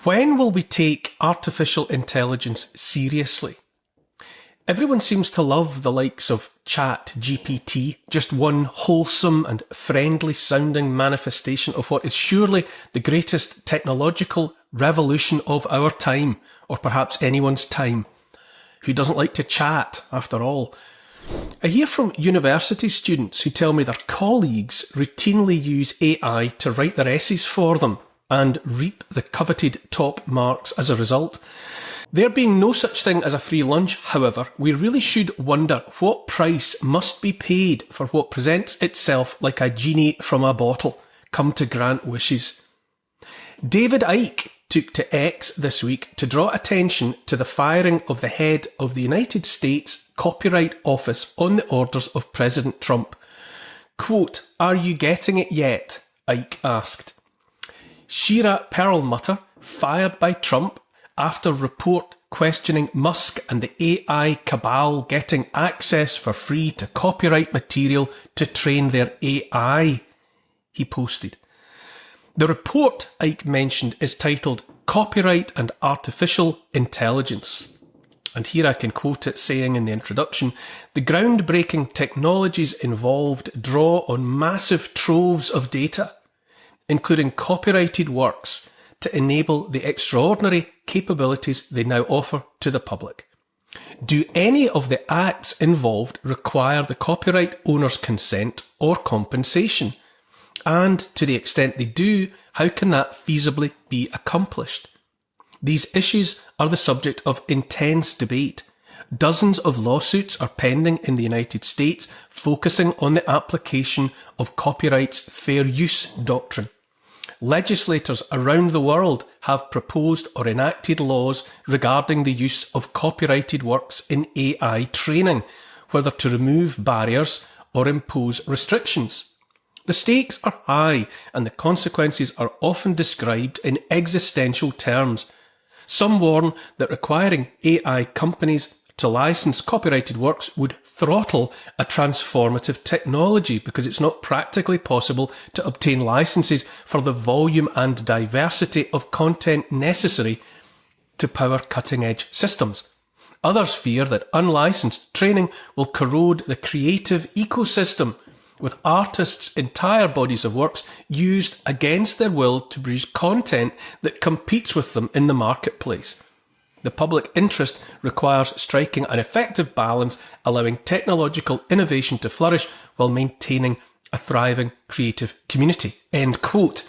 When will we take artificial intelligence seriously? Everyone seems to love the likes of ChatGPT, just one wholesome and friendly sounding manifestation of what is surely the greatest technological revolution of our time, or perhaps anyone's time. Who doesn't like to chat, after all? I hear from university students who tell me their colleagues routinely use AI to write their essays for them and reap the coveted top marks as a result. There being no such thing as a free lunch, however, we really should wonder what price must be paid for what presents itself like a genie from a bottle, come to grant wishes. David Icke took to X this week to draw attention to the firing of the head of the United States Copyright Office on the orders of President Trump. Quote, "Are you getting it yet?" Icke asked. Shira Perlmutter, fired by Trump after report questioning Musk and the AI cabal getting access for free to copyright material to train their AI, he posted. The report Icke mentioned is titled Copyright and Artificial Intelligence. And here I can quote it saying in the introduction, "The groundbreaking technologies involved draw on massive troves of data, including copyrighted works, to enable the extraordinary capabilities they now offer to the public. Do any of the acts involved require the copyright owner's consent or compensation? And to the extent they do, how can that feasibly be accomplished? These issues are the subject of intense debate. Dozens of lawsuits are pending in the United States focusing on the application of copyright's fair use doctrine. Legislators around the world have proposed or enacted laws regarding the use of copyrighted works in AI training, whether to remove barriers or impose restrictions. The stakes are high and the consequences are often described in existential terms. Some warn that requiring AI companies to license copyrighted works would throttle a transformative technology because it's not practically possible to obtain licenses for the volume and diversity of content necessary to power cutting-edge systems. Others fear that unlicensed training will corrode the creative ecosystem, with artists' entire bodies of works used against their will to produce content that competes with them in the marketplace. The public interest requires striking an effective balance, allowing technological innovation to flourish while maintaining a thriving creative community." End quote.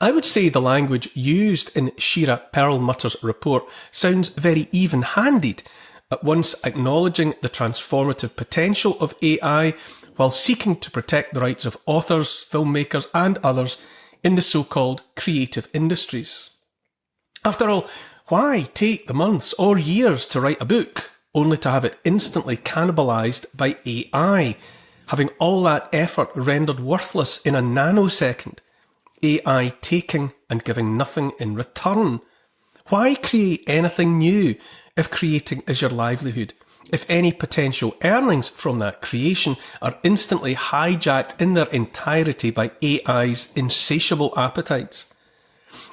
I would say the language used in Shira Perlmutter's report sounds very even-handed, at once acknowledging the transformative potential of AI while seeking to protect the rights of authors, filmmakers and others in the so-called creative industries. After all, why take the months or years to write a book, only to have it instantly cannibalised by AI, having all that effort rendered worthless in a nanosecond, AI taking and giving nothing in return? Why create anything new if creating is your livelihood? If any potential earnings from that creation are instantly hijacked in their entirety by AI's insatiable appetites?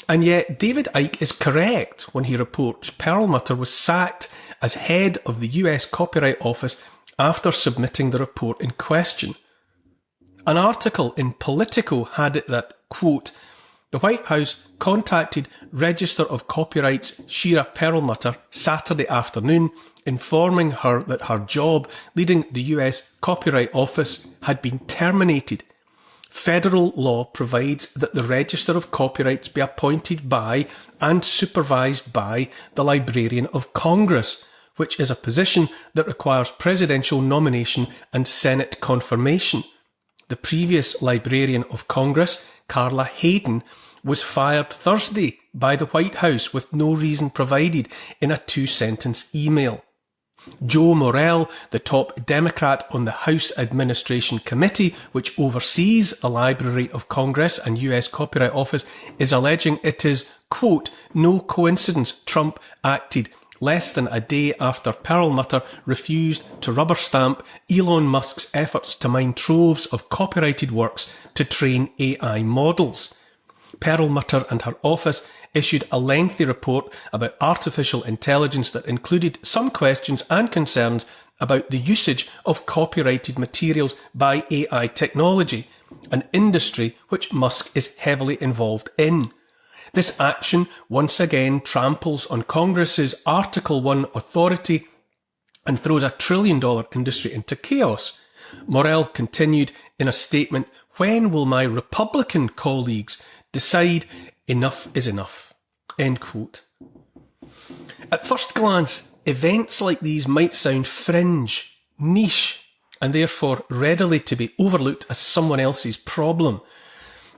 And yet David Icke is correct when he reports Perlmutter was sacked as head of the US Copyright Office after submitting the report in question. An article in Politico had it that, quote, "The White House contacted Register of Copyright's Shira Perlmutter Saturday afternoon, informing her that her job leading the US Copyright Office had been terminated. Federal law provides that the Register of Copyrights be appointed by and supervised by the Librarian of Congress, which is a position that requires presidential nomination and Senate confirmation. The previous Librarian of Congress, Carla Hayden, was fired Thursday by the White House with no reason provided in a 2-sentence email. Joe Morell, the top Democrat on the House Administration Committee, which oversees the Library of Congress and US Copyright Office, is alleging it is, quote, no coincidence Trump acted less than a day after Perlmutter refused to rubber stamp Elon Musk's efforts to mine troves of copyrighted works to train AI models. Perlmutter and her office issued a lengthy report about artificial intelligence that included some questions and concerns about the usage of copyrighted materials by AI technology, an industry which Musk is heavily involved in. This action once again tramples on Congress's Article 1 authority and throws a $1 trillion industry into chaos. Morell continued in a statement, "When will my Republican colleagues decide enough is enough?" End quote. At first glance, events like these might sound fringe, niche, and therefore readily to be overlooked as someone else's problem.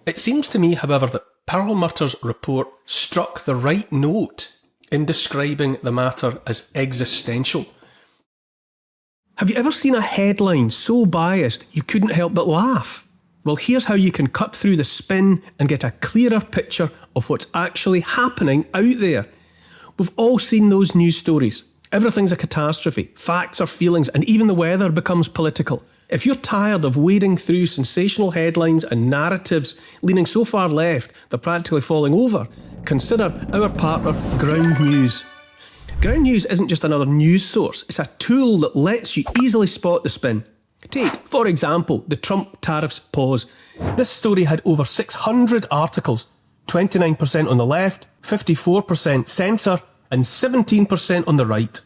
It seems to me, however, that Perlmutter's report struck the right note in describing the matter as existential. Have you ever seen a headline so biased you couldn't help but laugh? Well, here's how you can cut through the spin and get a clearer picture of what's actually happening out there. We've all seen those news stories. Everything's a catastrophe. Facts are feelings, and even the weather becomes political. If you're tired of wading through sensational headlines and narratives leaning so far left they're practically falling over, consider our partner Ground News. Ground News isn't just another news source, it's a tool that lets you easily spot the spin. Take, for example, the Trump tariffs pause. This story had over 600 articles, 29% on the left, 54% centre, and 17% on the right.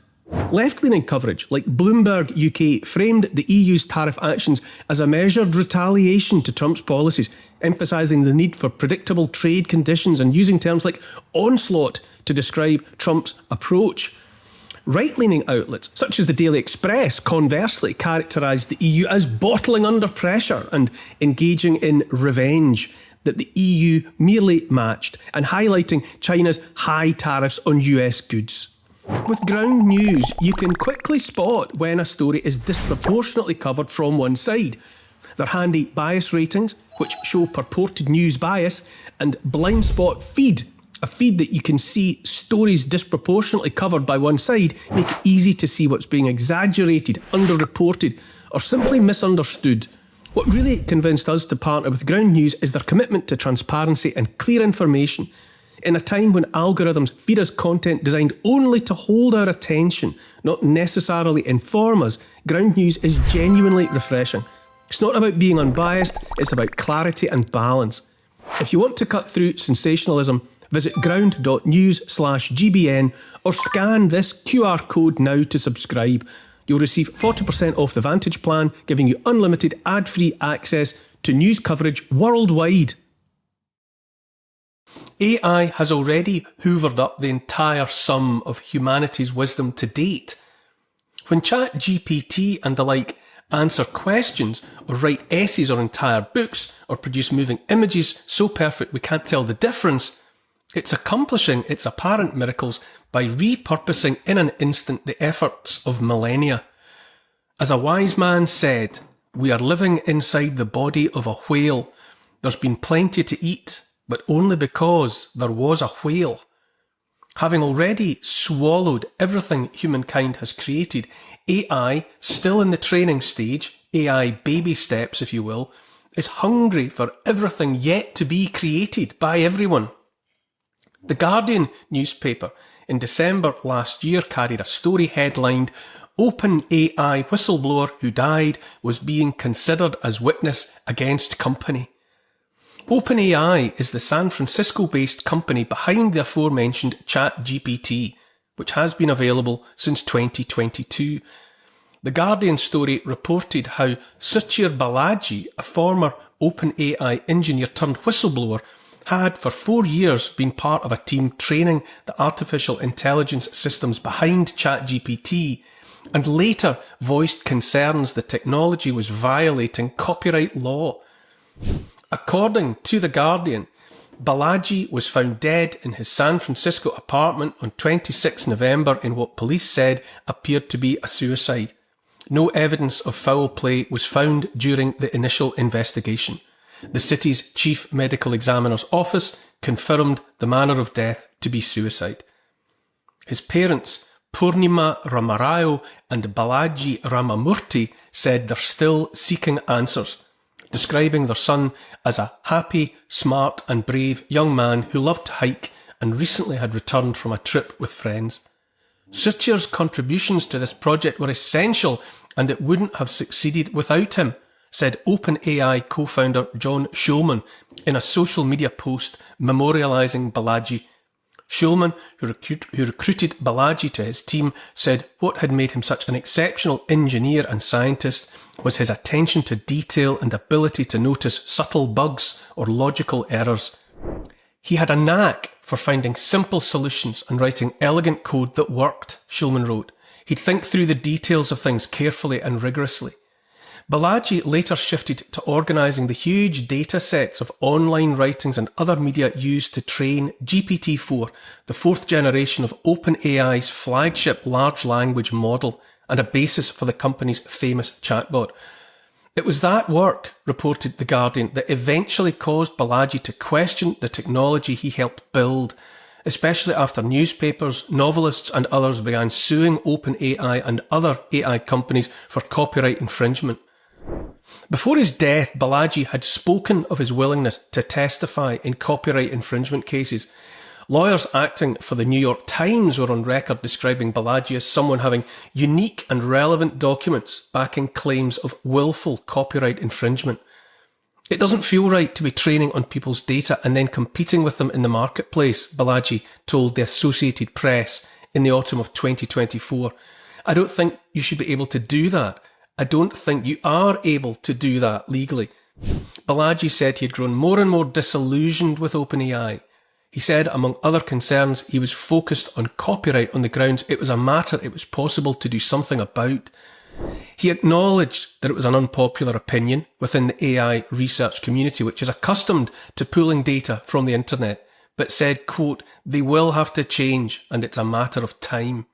Left-leaning coverage, like Bloomberg UK, framed the EU's tariff actions as a measured retaliation to Trump's policies, emphasising the need for predictable trade conditions and using terms like onslaught to describe Trump's approach. Right-leaning outlets, such as the Daily Express, conversely characterised the EU as bottling under pressure and engaging in revenge that the EU merely matched, and highlighting China's high tariffs on US goods. With Ground News, you can quickly spot when a story is disproportionately covered from one side. They're handy bias ratings, which show purported news bias, and blind spot feed, a feed that you can see stories disproportionately covered by one side, make it easy to see what's being exaggerated, underreported, or simply misunderstood. What really convinced us to partner with Ground News is their commitment to transparency and clear information. In a time when algorithms feed us content designed only to hold our attention, not necessarily inform us, Ground News is genuinely refreshing. It's not about being unbiased, it's about clarity and balance. If you want to cut through sensationalism, visit ground.news/GBN or scan this QR code now to subscribe. You'll receive 40% off the Vantage plan, giving you unlimited ad-free access to news coverage worldwide. AI has already hoovered up the entire sum of humanity's wisdom to date. When ChatGPT and the like answer questions or write essays or entire books or produce moving images so perfect we can't tell the difference, it's accomplishing its apparent miracles by repurposing in an instant the efforts of millennia. As a wise man said, "We are living inside the body of a whale. There's been plenty to eat, but only because there was a whale." Having already swallowed everything humankind has created, AI, still in the training stage, AI baby steps if you will, is hungry for everything yet to be created by everyone. The Guardian newspaper in December last year carried a story headlined, "OpenAI whistleblower who died was being considered as witness against company." OpenAI is the San Francisco-based company behind the aforementioned ChatGPT, which has been available since 2022. The Guardian story reported how Suchir Balaji, a former OpenAI engineer turned whistleblower, had for 4 years been part of a team training the artificial intelligence systems behind ChatGPT, and later voiced concerns the technology was violating copyright law. According to The Guardian, Balaji was found dead in his San Francisco apartment on 26 November in what police said appeared to be a suicide. No evidence of foul play was found during the initial investigation. The city's chief medical examiner's office confirmed the manner of death to be suicide. His parents, Purnima Ramarao and Balaji Ramamurthy, said they're still seeking answers. describing their son as a happy, smart and brave young man who loved to hike and recently had returned from a trip with friends. Suchir's contributions to this project were essential and it wouldn't have succeeded without him, said OpenAI co-founder John Schulman in a social media post memorialising Balaji. Schulman, who recruited Balaji to his team, said what had made him such an exceptional engineer and scientist was his attention to detail and ability to notice subtle bugs or logical errors. He had a knack for finding simple solutions and writing elegant code that worked, Schulman wrote. He'd think through the details of things carefully and rigorously. Balaji later shifted to organising the huge data sets of online writings and other media used to train GPT-4, the fourth generation of OpenAI's flagship large language model and a basis for the company's famous chatbot. It was that work, reported The Guardian, that eventually caused Balaji to question the technology he helped build, especially after newspapers, novelists and others began suing OpenAI and other AI companies for copyright infringement. Before his death, Balaji had spoken of his willingness to testify in copyright infringement cases. Lawyers acting for the New York Times were on record describing Balaji as someone having unique and relevant documents backing claims of willful copyright infringement. It doesn't feel right to be training on people's data and then competing with them in the marketplace, Balaji told the Associated Press in the autumn of 2024. I don't think you should be able to do that. I don't think you are able to do that legally. Balaji said he had grown more and more disillusioned with OpenAI. He said, among other concerns, he was focused on copyright on the grounds it was a matter it was possible to do something about. He acknowledged that it was an unpopular opinion within the AI research community, which is accustomed to pulling data from the internet, but said, quote, "They will have to change and it's a matter of time."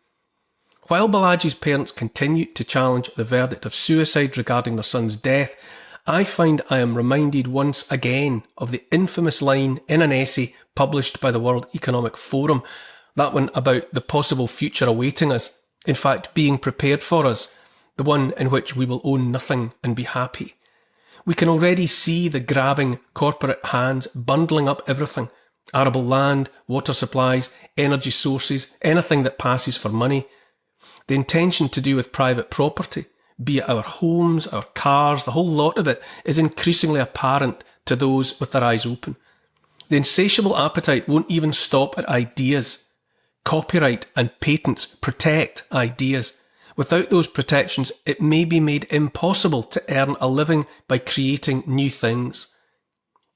While Balaji's parents continue to challenge the verdict of suicide regarding their son's death, I find I am reminded once again of the infamous line in an essay published by the World Economic Forum, that one about the possible future awaiting us, in fact being prepared for us, the one in which we will own nothing and be happy. We can already see the grabbing corporate hands bundling up everything, arable land, water supplies, energy sources, anything that passes for money. The intention to do with private property, be it our homes, our cars, the whole lot of it, is increasingly apparent to those with their eyes open. The insatiable appetite won't even stop at ideas. Copyright and patents protect ideas. Without those protections, it may be made impossible to earn a living by creating new things.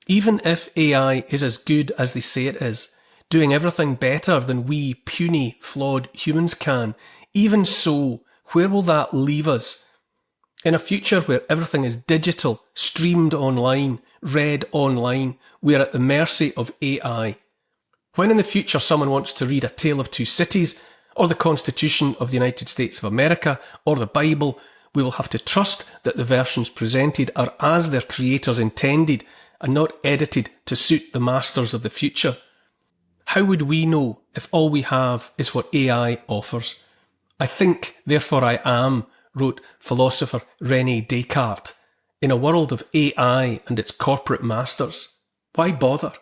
Even if AI is as good as they say it is, doing everything better than we puny, flawed humans can, even so, where will that leave us? In a future where everything is digital, streamed online, read online, we are at the mercy of AI. When in the future someone wants to read A Tale of Two Cities, or the Constitution of the United States of America, or the Bible, we will have to trust that the versions presented are as their creators intended and not edited to suit the masters of the future. How would we know if all we have is what AI offers? I think, therefore I am, wrote philosopher René Descartes. In a world of AI and its corporate masters, why bother?